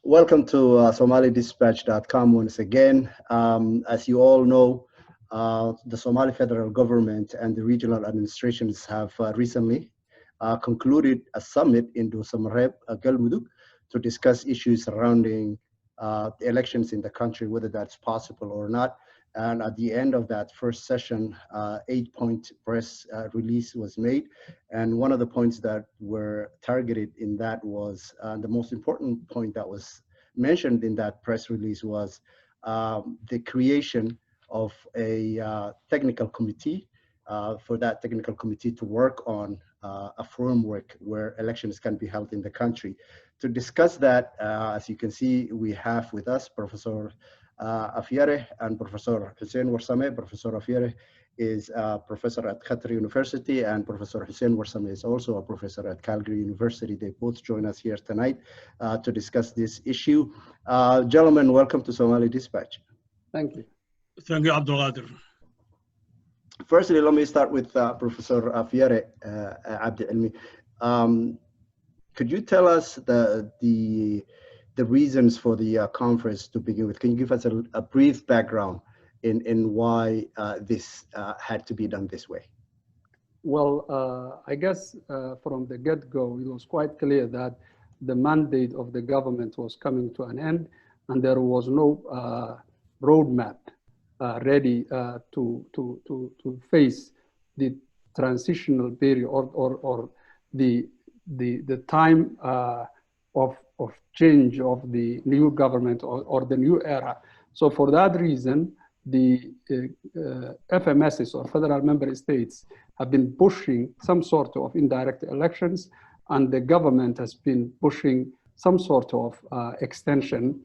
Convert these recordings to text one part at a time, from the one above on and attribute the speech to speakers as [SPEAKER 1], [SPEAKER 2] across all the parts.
[SPEAKER 1] Welcome to SomaliDispatch.com once again. As you all know, the Somali federal government and the regional administrations have recently concluded a summit in Dhusamareb, Guled, to discuss issues surrounding the elections in the country, whether that's possible or not. And at the end of that first session, 8-point press release was made. And one of the points that were targeted in that was, the most important point that was mentioned in that press release was the creation of a technical committee for that technical committee to work on a framework where elections can be held in the country. To discuss that, as you can see, we have with us Professor Afyare and Professor Hussein Warsame. Professor Afyare is a professor at Qatar University, and Professor Hussein Warsame is also a professor at Calgary University. They both join us here tonight to discuss this issue. Gentlemen, welcome to Somali Dispatch.
[SPEAKER 2] Thank you.
[SPEAKER 3] Thank you, Abdikadir.
[SPEAKER 1] Firstly, let me start with Professor Afyare Elmi. Could you tell us the reasons for the conference to begin with? Can you give us a brief background in why this had to be done this way?
[SPEAKER 2] Well, I guess from the get-go, it was quite clear that the mandate of the government was coming to an end, and there was no roadmap ready to face the transitional period or the time of change of the new government or the new era. So for that reason, the FMSs or federal member states have been pushing some sort of indirect elections, and the government has been pushing some sort of extension,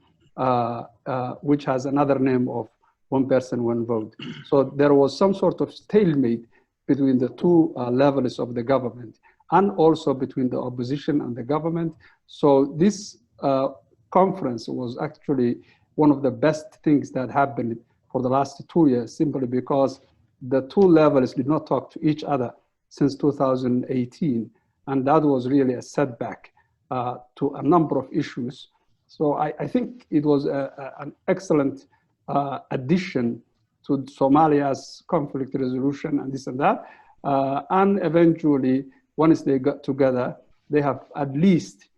[SPEAKER 2] which has another name of one person, one vote. So there was some sort of stalemate between the two levels of the government, and also between the opposition and the government. So this conference was actually one of the best things that happened for the last 2 years, simply because the two levels did not talk to each other since 2018. And that was really a setback to a number of issues. So I think it was an excellent addition to Somalia's conflict resolution and this and that. And eventually, once they got together, they have at least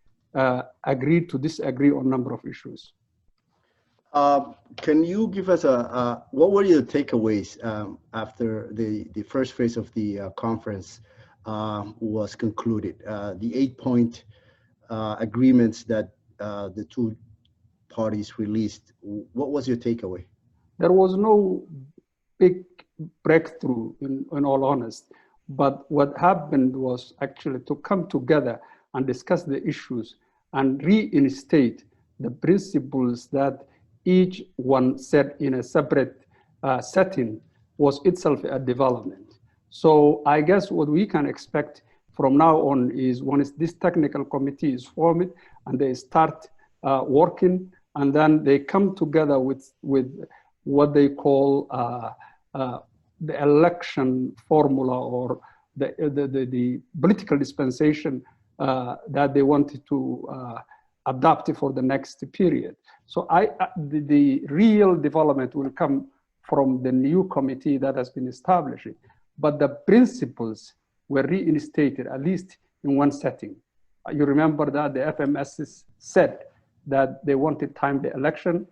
[SPEAKER 2] agreed to disagree on a number of issues.
[SPEAKER 1] Can you give us what were your takeaways after the first phase of the conference was concluded? The 8-point agreements that the two parties released, what was your takeaway?
[SPEAKER 2] There was no big breakthrough, in all honesty. But what happened was actually to come together and discuss the issues and reinstate the principles that each one set in a separate setting was itself a development. So I guess what we can expect from now on is once this technical committee is formed and they start working, and then they come together with what they call the election formula or the political dispensation that they wanted to adopt for the next period. So the real development will come from the new committee that has been established. But the principles were reinstated, at least in one setting. You remember that the FMS said that they wanted timely election.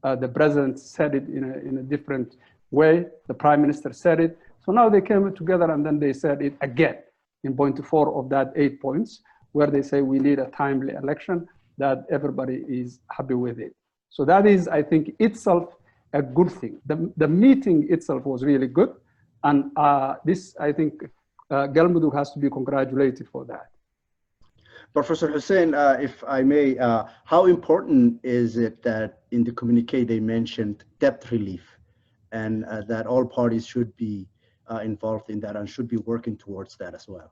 [SPEAKER 2] The president said it in a different way. The prime minister said it. So now they came together and then they said it again in point 4 of that 8 points, where they say we need a timely election, that everybody is happy with it. So that is, I think, itself a good thing. The meeting itself was really good. And this, I think, Galmudug has to be congratulated for that.
[SPEAKER 1] Professor Hussein, if I may, how important is it that in the communique they mentioned debt relief, and that all parties should be involved in that and should be working towards that as well?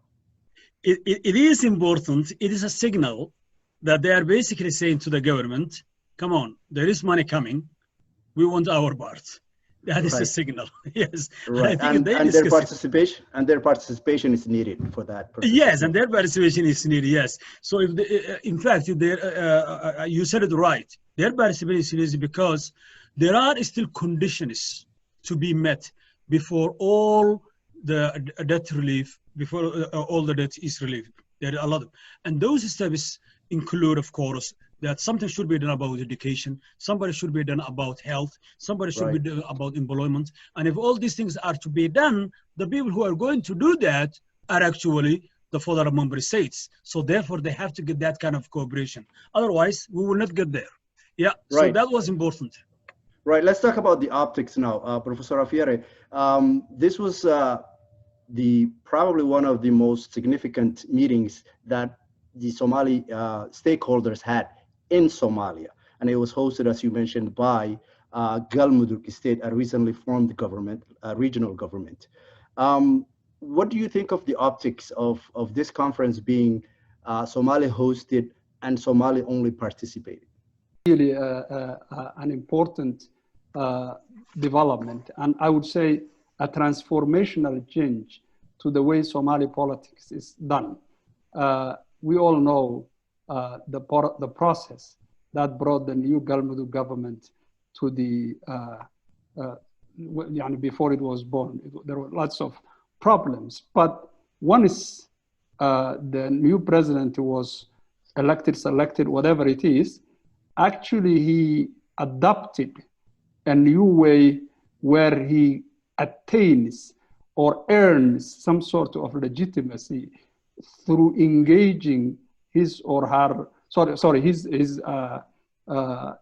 [SPEAKER 3] It is important. It is a signal that they are basically saying to the government, come on, there is money coming. We want our part. That is a
[SPEAKER 1] Right.
[SPEAKER 3] signal. Yes.
[SPEAKER 1] Right.
[SPEAKER 3] I think they
[SPEAKER 1] And their
[SPEAKER 3] discuss it.
[SPEAKER 1] participation is needed for that purpose.
[SPEAKER 3] Yes, and their participation is needed. Yes. So if in fact, you said it right. Their participation is because there are still conditions to be met before all the debt relief, before all the debt is relieved. There are a lot of, and those steps include, of course, that something should be done about education, somebody should be done about health, somebody should be
[SPEAKER 1] Right.
[SPEAKER 3] done about employment. And if all these things are to be done, the people who are going to do that are actually the federal member states. So therefore, they have to get that kind of cooperation. Otherwise, we will not get there. Yeah, so
[SPEAKER 1] Right.
[SPEAKER 3] that was important.
[SPEAKER 1] Right. Let's talk about the optics now, Professor Afyare. This was probably one of the most significant meetings that the Somali stakeholders had in Somalia, and it was hosted, as you mentioned, by Galmudug State, a recently formed government, regional government. What do you think of the optics of this conference being Somali hosted and Somali only participated?
[SPEAKER 2] Really an important development, and I would say a transformational change to the way Somali politics is done. We all know the process that brought the new Galmudug government to the, before it was born. There were lots of problems, but once the new president was elected, selected, whatever it is, actually he adopted a new way where he attains or earns some sort of legitimacy through engaging his or her,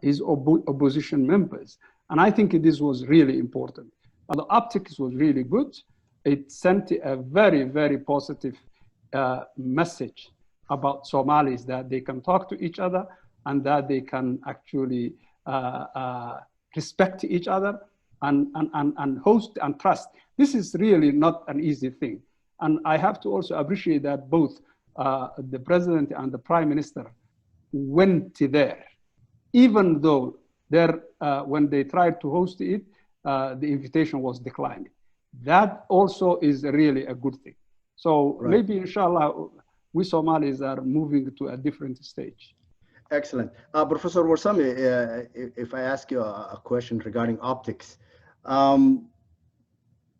[SPEAKER 2] his opposition members. And I think this was really important. The optics was really good. It sent a very, very positive message about Somalis, that they can talk to each other and that they can actually respect each other and host and trust. This is really not an easy thing. And I have to also appreciate that both the president and the prime minister went there, even though when they tried to host it, the invitation was declined. That also is really a good thing. So right. Maybe, inshallah, we Somalis are moving to a different stage.
[SPEAKER 1] Excellent. Professor Warsame, if I ask you a question regarding optics,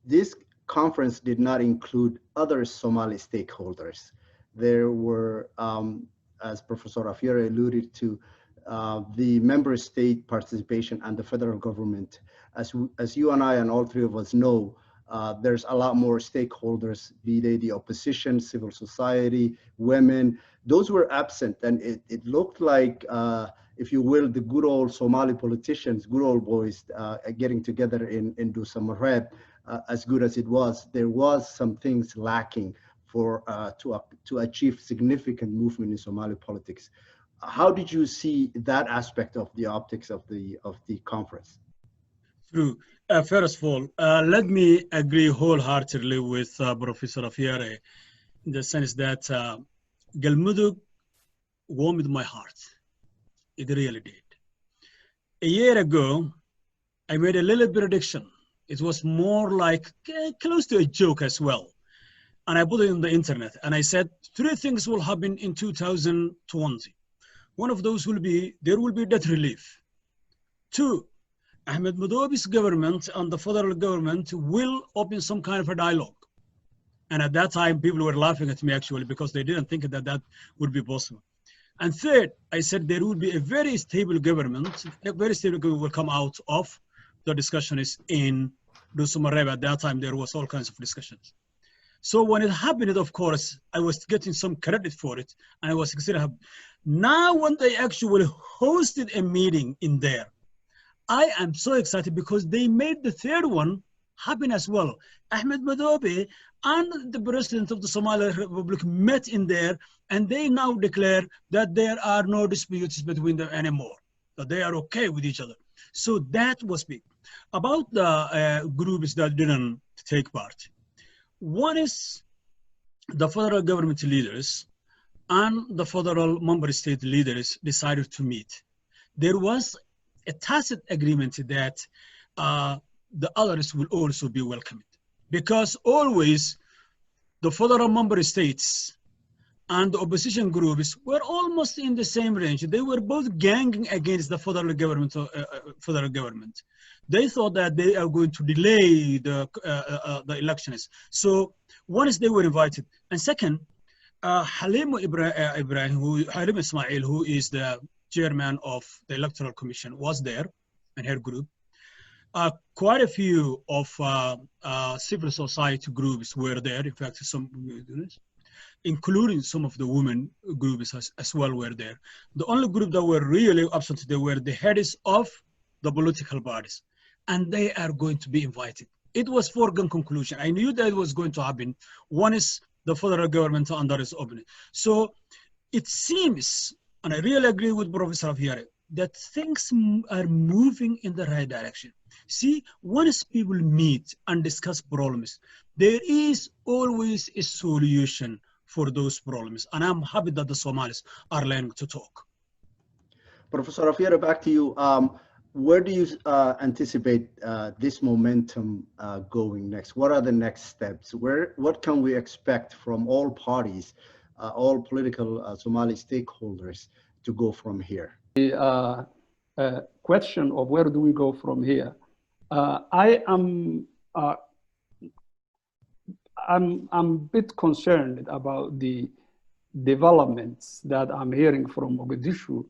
[SPEAKER 1] this conference did not include other Somali stakeholders. There were, as Professor Afyare alluded to, the member state participation and the federal government. As you and I and all three of us know, there's a lot more stakeholders, be they the opposition, civil society, women. Those were absent, and it looked like, if you will, the good old Somali politicians, good old boys, getting together in Dhusamareb. As good as it was, there was some things lacking for to achieve significant movement in Somali politics. How did you see that aspect of the optics of the conference?
[SPEAKER 3] True. First of all, let me agree wholeheartedly with Professor Afyare in the sense that Galmudug warmed my heart. It really did. A year ago, I made a little prediction. It was more like close to a joke as well. And I put it on the internet and I said, 3 things will happen in 2020. One of those will be, there will be debt relief. 2, Ahmed Madoubi's government and the federal government will open some kind of a dialogue. And at that time, people were laughing at me actually because they didn't think that that would be possible. And 3rd, I said there would be a very stable government. A very stable government will come out of the discussions in Dhusamareb. At that time, there was all kinds of discussions. So when it happened, of course, I was getting some credit for it, and I was extremely happy. Now, when they actually hosted a meeting in there, I am so excited because they made the 3rd one happen as well. Ahmed Madoubi and the president of the Somali Republic met in there, and they now declare that there are no disputes between them anymore, that they are okay with each other. So that was big. About the groups that didn't take part. One is the federal government leaders and the federal member state leaders decided to meet. There was a tacit agreement that the others will also be welcomed. Because always the federal member states and the opposition groups were almost in the same range. They were both ganging against the federal government. They thought that they are going to delay the elections. So once they were invited, and second, Halim Ismail, who is the chairman of the Electoral Commission, was there, and her group. Quite a few of civil society groups were there. In fact, some, including some of the women groups as well were there. The only group that were really absent, they were the heads of the political parties, and they are going to be invited. It was foregone conclusion. I knew that it was going to happen. One is the federal government, and that is opening. So it seems, and I really agree with Professor Afyare, that things are moving in the right direction. See, once people meet and discuss problems, there is always a solution for those problems. And I'm happy that the Somalis are learning to talk.
[SPEAKER 1] Professor Afyare, back to you. Where do you anticipate this momentum going next? What are the next steps? What can we expect from all parties, all political Somali stakeholders to go from here?
[SPEAKER 2] The question of where do we go from here? I'm a bit concerned about the developments that I'm hearing from Mogadishu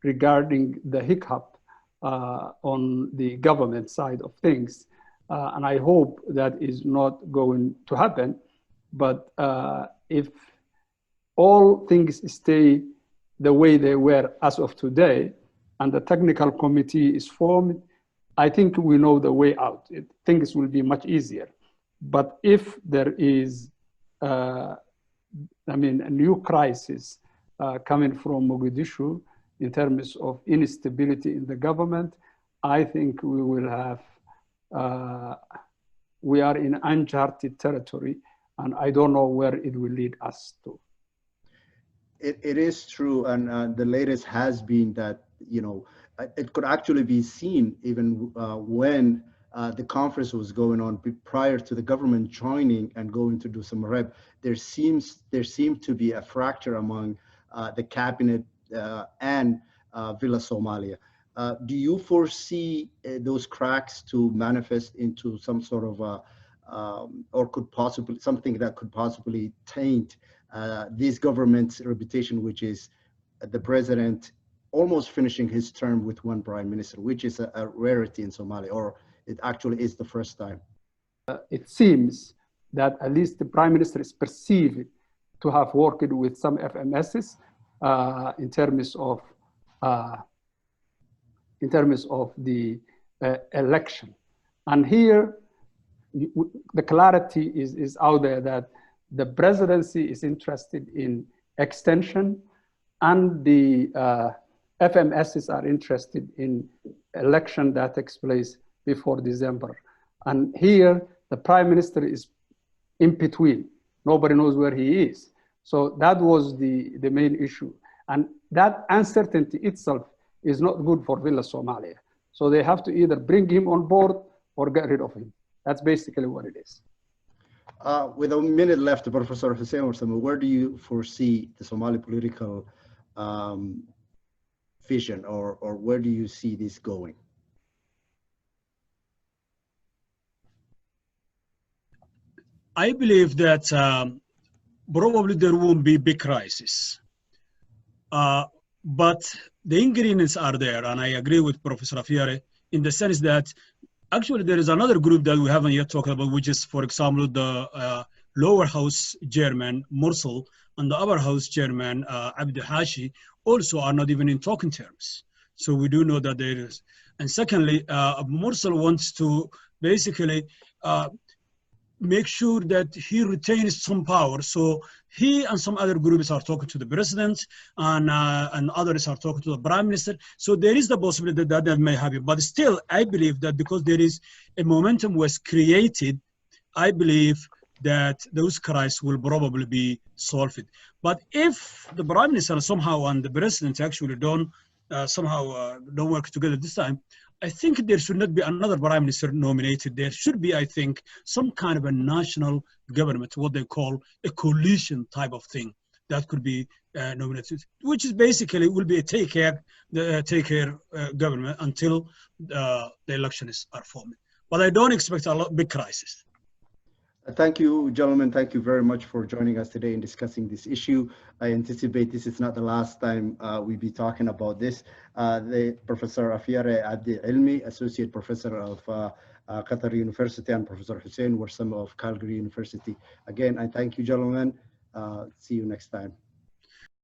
[SPEAKER 2] regarding the hiccup on the government side of things. And I hope that is not going to happen. But if all things stay the way they were as of today, and the technical committee is formed, I think we know the way out. Things will be much easier. But if there is, a new crisis coming from Mogadishu in terms of instability in the government, I think we will have, we are in uncharted territory, and I don't know where it will lead us to.
[SPEAKER 1] It is true, and the latest has been that, it could actually be seen even when the conference was going on prior to the government joining and going to Dhusamareb. There seemed to be a fracture among the cabinet and Villa Somalia. Do you foresee those cracks to manifest into some sort of or could possibly something that could possibly taint this government's reputation, which is the president almost finishing his term with one prime minister, which is a rarity in Somalia, or it actually is the first time?
[SPEAKER 2] It seems that at least the prime minister is perceived to have worked with some FMSs in terms of the election. And here, the clarity is out there that the presidency is interested in extension, and the FMSs are interested in election that takes place before December. And here, the prime minister is in between. Nobody knows where he is. So that was the main issue. And that uncertainty itself is not good for Villa Somalia. So they have to either bring him on board or get rid of him. That's basically what it is.
[SPEAKER 1] With a minute left, Professor Hussein Warsame, where do you foresee the Somali political vision, or where do you see this going?
[SPEAKER 3] I believe that probably there won't be big crisis. But the ingredients are there, and I agree with Professor Afyare in the sense that actually there is another group that we haven't yet talked about, which is, for example, the lower house chairman, Mursal, and the upper house chairman, Abdi Hashi, also are not even in talking terms. So we do know that there is. And secondly, Mursal wants to basically make sure that he retains some power. So he and some other groups are talking to the president, and others are talking to the prime minister. So there is the possibility that that may happen. But still, I believe that because there is a momentum was created, I believe that those crises will probably be solved. But if the prime minister somehow and the president actually don't work together this time, I think there should not be another prime minister nominated. There should be, I think, some kind of a national government, what they call a coalition type of thing that could be nominated, which is basically will be a take-care government until the elections are formed. But I don't expect a big crisis.
[SPEAKER 1] Thank you, gentlemen. Thank you very much for joining us today in discussing this issue. I anticipate this is not the last time we'll be talking about this. The Professor Afyare Elmi, Associate Professor of Qatar University, and Professor Hussein Warsame of Calgary University. Again, I thank you, gentlemen. See you next time.